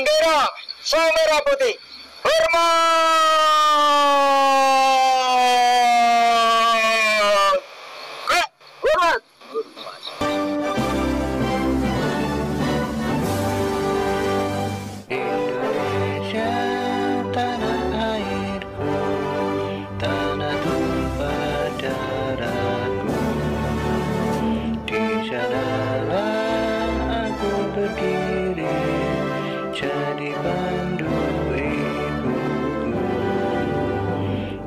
bendera sang merah putih. Hormat. Hormat. Indonesia tanah airku, tanah tumpah darahku. Di sanalah aku berdiri, jadi pandu ibuku.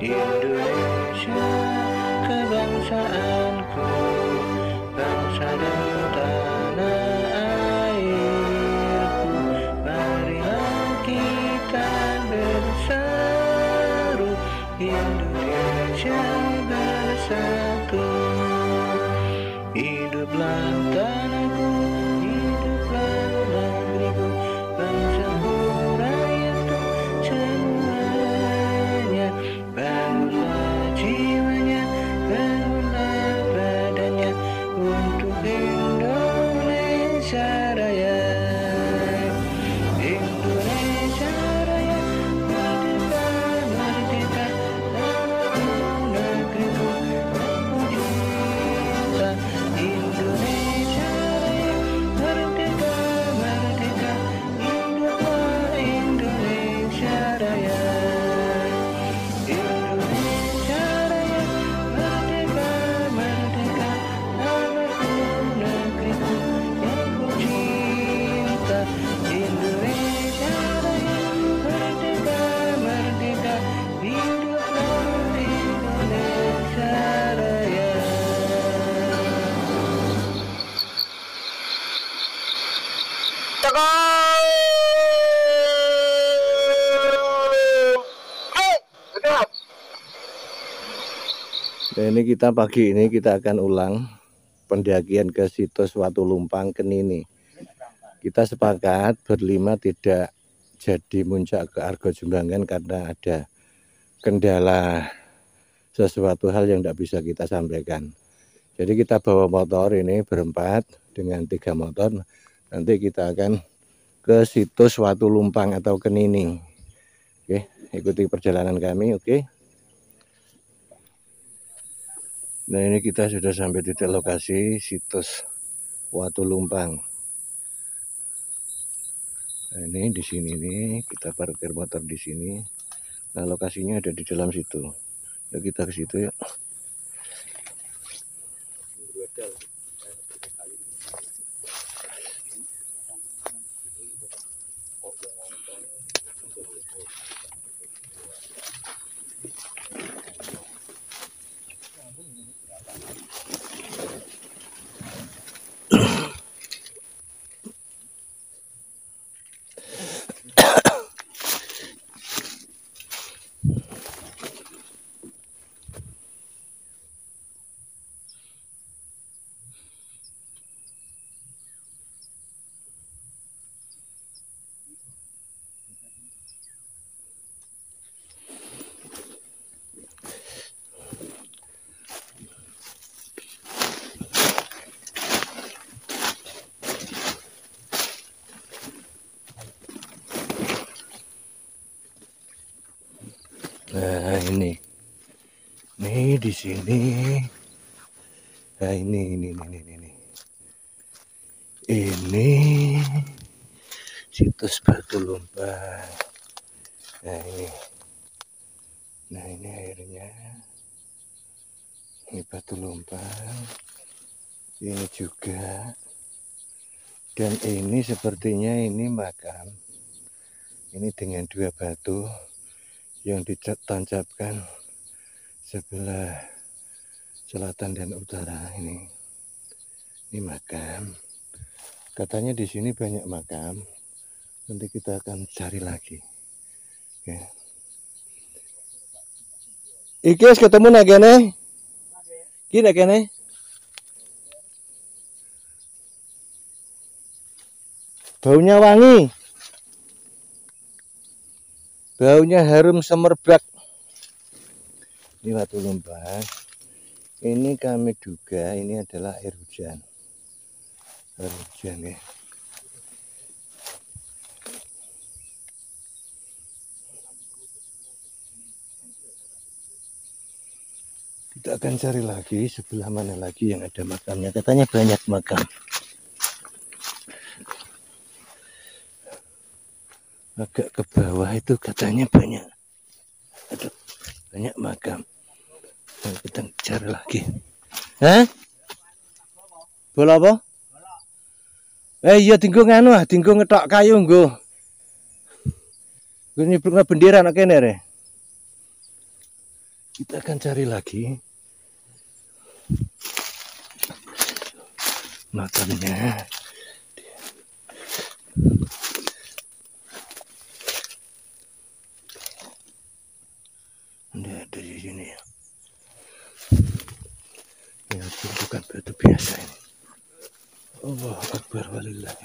Indonesia kebangsaanku, bangsa dan tanah airku. Marilah kita berseru, Indonesia bersatu. Hiduplah tanahku, hiduplah negeriku, bangsaku, rakyatku semuanya. Bangunlah jiwanya, bangunlah badannya untuk Indonesia Raya. Indonesia Raya, merdeka, merdeka, tanahku, negeriku, aku cinta. Indonesia Raya, merdeka, merdeka, hiduplah Indonesia Raya. Indonesia Raya, merdeka, merdeka, tanahku, negeriku, yang ku cinta. Indonesia Raya, merdeka, merdeka, hiduplah Indonesia Raya. Teguh. Genap. Nah, ini pagi ini kita akan ulang pendakian ke situs Watu Lumpang Kenini. Kita sepakat berlima tidak jadi muncak ke Argo Jumbangan karena ada kendala sesuatu hal yang tidak bisa kita sampaikan. Jadi kita bawa motor ini berempat dengan 3 motor. Nanti kita akan ke situs Watu Lumpang atau Kenini. Oke, ikuti perjalanan kami. Oke. Nah, ini kita sudah sampai titik lokasi situs Watu Lumpang. Nah, ini di sini nih kita parkir motor di sini. Nah, lokasinya ada di dalam situ. Nah, kita ke situ ya. Nah, ini di sini. Nah, ini situs Batu Lumpang. Nah, ini airnya. Ini Batu Lumpang. Ini juga. Dan ini sepertinya ini makam. Ini dengan 2 batu yang ditancapkan sebelah selatan dan utara. Ini makam. Katanya di sini banyak makam. Nanti kita akan cari lagi. Oke. Iki wis ketemu nak kene? Ki nak kene? Baunya wangi. Baunya harum semerbak. Ini Watu Lumpang. Ini kami duga ini adalah air hujan. Air hujan ya. akan cari lagi sebelah mana lagi yang ada makamnya. Katanya banyak makam. Agak ke bawah itu katanya banyak. Aduh, banyak makam. Nah, kita cari lagi. Hah? Bola apa? Iya tinggal nganu tinggal ngetok kayu nggo. Gue nyebrang bendera nak kene re. Kita akan cari lagi makamnya. Ini ada di sini ya. Ini bukan batu biasa ini. Allah Akbar walillah.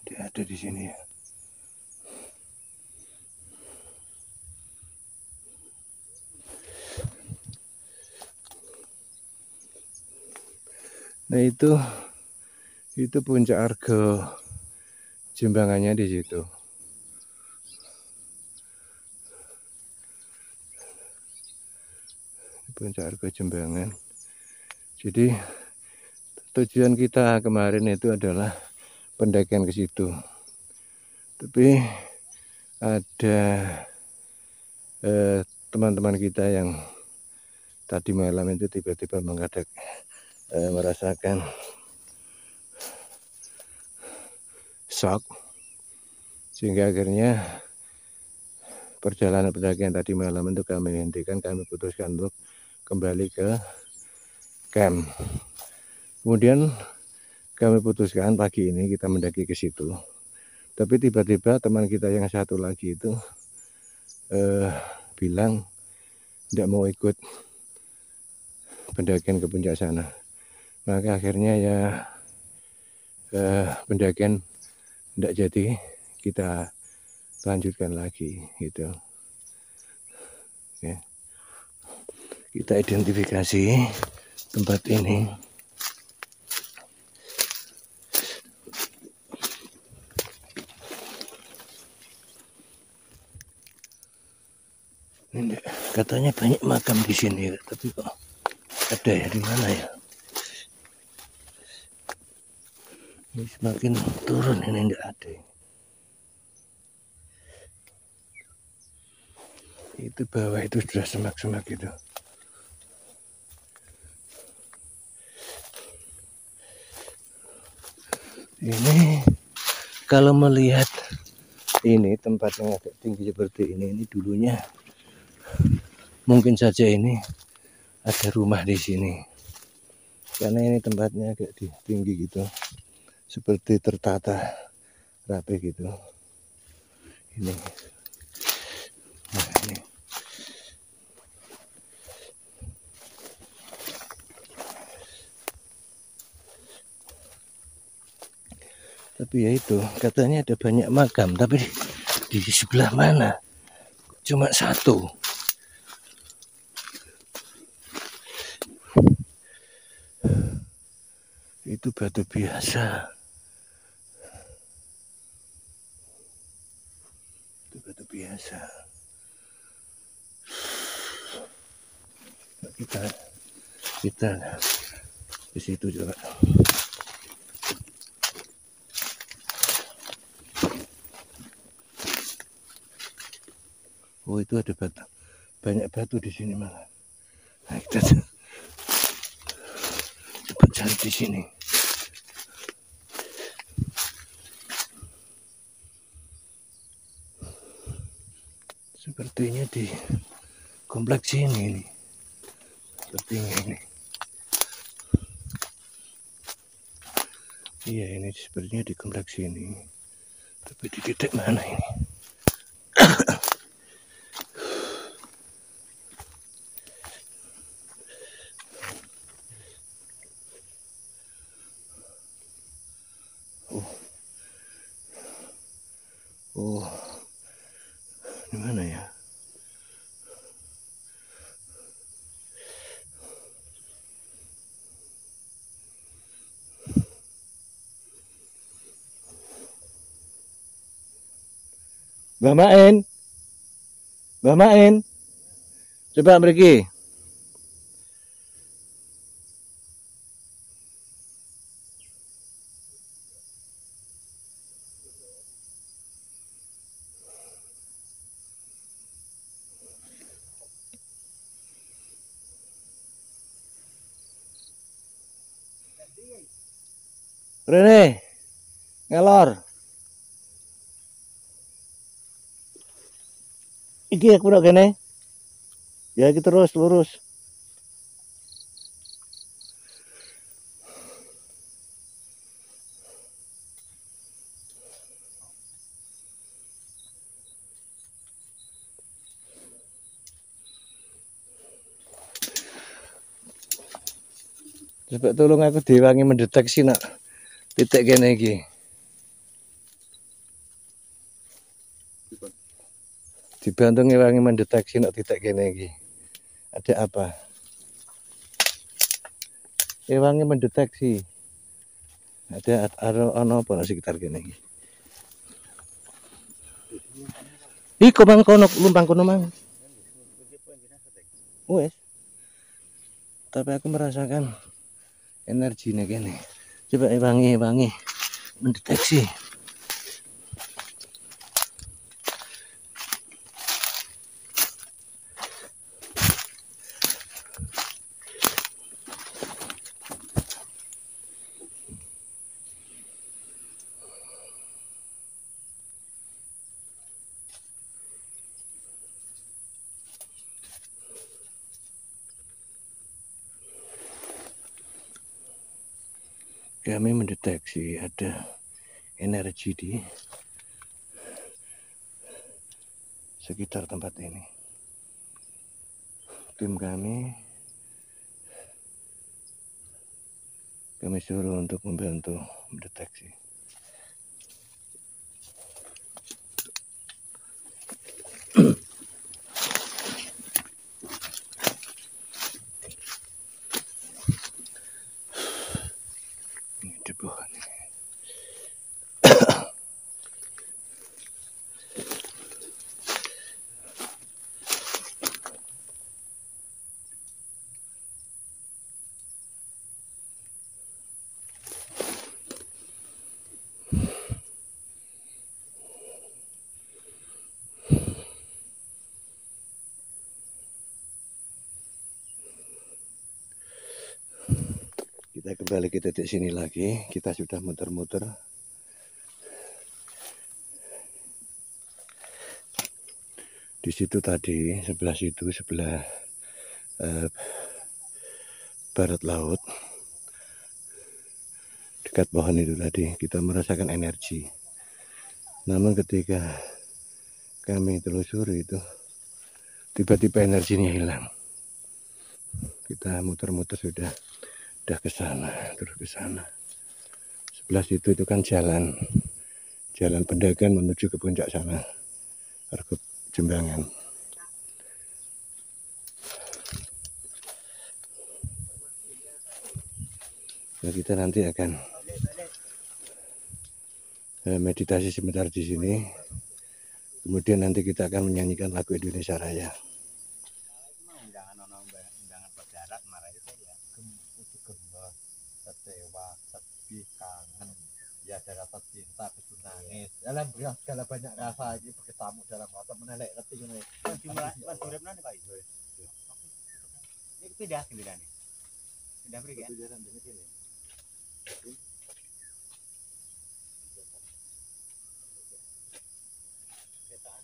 Dia ada di sini ya. Nah itu puncak Argo Jembangannya di situ. Puncak Argo Jembangan. Jadi tujuan kita kemarin itu adalah pendakian ke situ. Tapi ada teman-teman kita yang tadi malam itu tiba-tiba mendadak merasakan shock, sehingga akhirnya perjalanan pendakian tadi malam itu kami hentikan. Kami putuskan untuk kembali ke camp. Kemudian kami putuskan pagi ini kita mendaki ke situ. Tapi tiba-tiba teman kita yang satu lagi itu bilang tidak mau ikut pendakian ke puncak sana. Maka akhirnya ya pendakian tidak jadi kita lanjutkan lagi gitu. Oke. Kita identifikasi tempat ini. Ini katanya banyak makam di sini, tapi kok ada ya di mana ya? Ini semakin turun ini tidak ada. Itu bawah itu sudah semak-semak itu. Ini kalau melihat ini tempat yang agak tinggi seperti ini dulunya mungkin saja ini ada rumah di sini. Karena ini tempatnya agak tinggi gitu. Seperti tertata rapi gitu. Ini. Nah, ini. Tapi ya itu katanya ada banyak makam, tapi di sebelah mana? Cuma satu. Itu batu biasa. Itu batu biasa. Kita di situ juga. Oh itu ada batu, banyak batu di sini malah. Nah, kita coba cari di sini. Sepertinya di kompleks ini nih. Sepertinya ini. Iya, ini sepertinya di kompleks ini. Tapi di titik mana ini? Oh, di mana ya? Mbak Main, Mbak Main, coba pergi. Rene, ngelor. Iki aku udah kene. Ya iki terus lurus. Coba tolong aku diwangi mendeteksi nak titik kene iki. Dibantu ngewangi mendeteksi nak titik kene iki. Ada apa? Ngewangi mendeteksi. Ada ono apa nang sekitar kene iki. Iko mang kono lumpang kono mang. Wes. Tapi aku merasakan energinya kene. Coba wangi mendeteksi. Kami mendeteksi ada energi di sekitar tempat ini. Tim kami suruh untuk membantu mendeteksi. Ini di bawah nih. Kita kembali ke titik sini lagi. Kita sudah muter-muter. Di situ tadi, sebelah barat laut, dekat pohon itu tadi, kita merasakan energi. Namun ketika kami telusuri itu, tiba-tiba energinya hilang. Kita muter-muter sudah ke sana, terus ke sana. Sebelah situ itu kan jalan pendakian menuju ke puncak sana, Argo Jembangan. Nah, kita nanti akan meditasi sebentar di sini. Kemudian nanti kita akan menyanyikan lagu Indonesia Raya. Ya ada rasa cinta, kudu nangis. Dalam beriak segala banyak rasa ini berketamu dalam rasa menelek reti ini. Mas urip nang Pak. Iki pindah nih. Pindah mriki ya. Pindah ndene kene. Ketaan.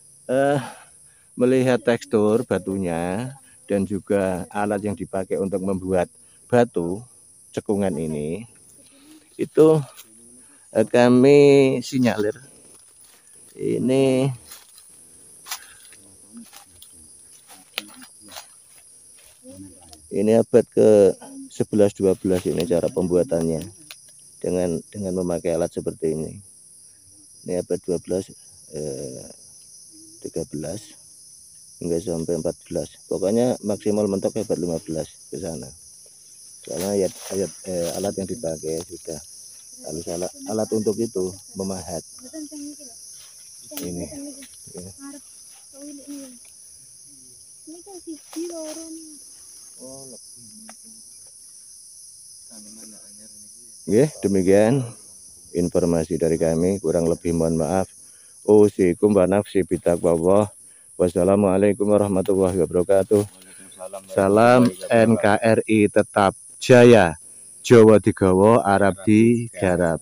melihat tekstur batunya dan juga alat yang dipakai untuk membuat batu cekungan ini, itu kami sinyalir ini abad ke 11-12 ini cara pembuatannya dengan memakai alat seperti ini. Ini abad 12 13 hingga sampai 14. Pokoknya maksimal mentok abad 15 ke sana. Karena alat yang dipakai sudah harus alat untuk itu memahat. Ini. Ya. Ya, demikian informasi dari kami, kurang lebih mohon maaf. Usikum wa nafsi bitaqwallah. Wassalamualaikum warahmatullahi wabarakatuh. Salam NKRI tetap jaya. Jawa digawa, Arab digarap.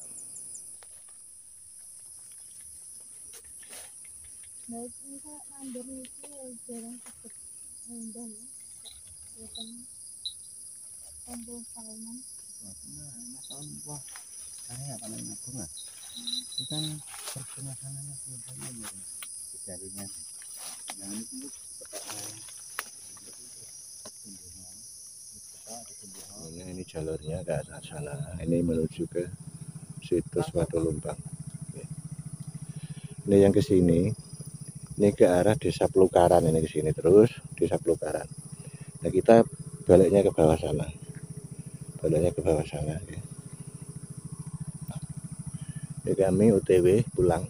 Ini jalurnya ke arah sana. Ini menuju ke situs Watu Lumpang. Ini yang ke sini. Ini ke arah Desa Plukaran, ini ke sini terus Desa Plukaran. Nah, kita baliknya ke bawah sana. Baliknya ke bawah sana. Ya. Ini kami OTW pulang.